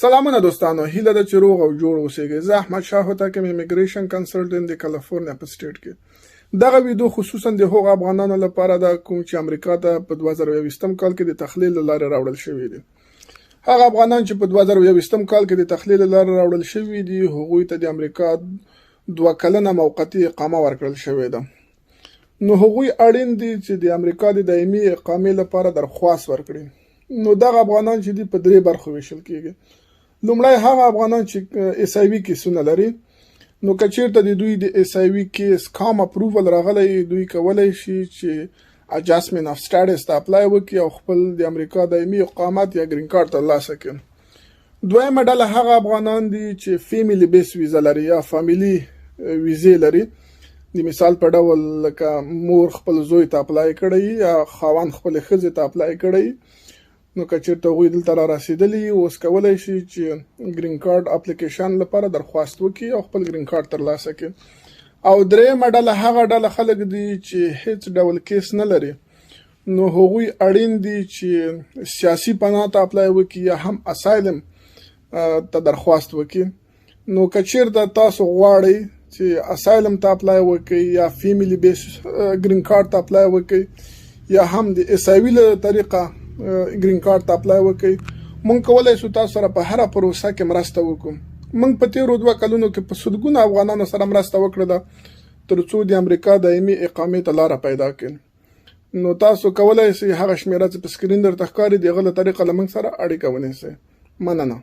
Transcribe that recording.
سلامونه دوستانو، هیله ده چې روغ او جوړ اوسئ. زه احمد شاه هوتک یم، امیګریشن کنسلټنټ د کالیفورنیا په سټیټ کې. دغه ویډیو خصوصا د هغو افغانانو لپاره ده کوم چې امریکا ته په 2021 کال کې د تخلیل له لارې راوړل شوي دي. هغه افغانان چې په 2021 کال کې د تخلیل له لارې راوړل شوي دي، هغوی ته د امریکا 2 کلنه موقتي اقامه ورکړل شوې ده. نو هغوی اړین دي چې د امریکا د دایمي اقامې لپاره درخواست ورکړي. نو دغه افغانان چې دي په 3 برخو ویشل کیږي. لومړی هغه افغانان چې اس آی وي کیسونه لري، نو که چیرته د دوی د اس آی وي کیس کام اپروول راغلی، دوی کولی شي چې اجاسټمنټ اف سټیټس ته اپلای وکړي او خپل د امریکا دایمي اقامت یا گرین کارت ترلاسه کړي. دویمه ډله هغه افغانان دي چې فیملی بیس ویزا لري یا فامیلي ویزې لري. د مثال په ډول لکه مور خپل زوی ته اپلای کړی یا خاوند خپل ښځې ته اپلای کړی. نو که چیرته هغوی دلته را رسېدلي، اوس کولی شي چې ګرین کارت اپلیکیشن لپاره درخواست وکړي او خپل ګرین کارت ترلاسه کړي. او درېیمه ډله هغه ډله خلک دي چې هیڅ ډول کیس نه لري، نو هغوی اړین دي چې سیاسي پناه ته اپلای وکړي یا هم اسایلم ته درخواست وکړي. نو که چیرته تاسو غواړئ چې اسایلم ته اپلای وکړئ یا فیملی بیس ګرین کارت ته اپلای وکړئ یا هم د اس آی وي له طریقه گرین کارت ته اپلای وکړئ، مونږ کولی شو تاسو سره په هره پروسه کې مرسته وکړو. مونږ په تیرو 2 کلونو کې په سلګونه افغانانو سره مرسته وکړه ده تر څو د امریکا دایمي اقامې ته لاره پیدا کړي. نو تاسو کولی شئ هغه شمیره چې په سکرین درته ښکاري د هغه له طریقه له مونږ سره اړیکه ونیسئ. مننه.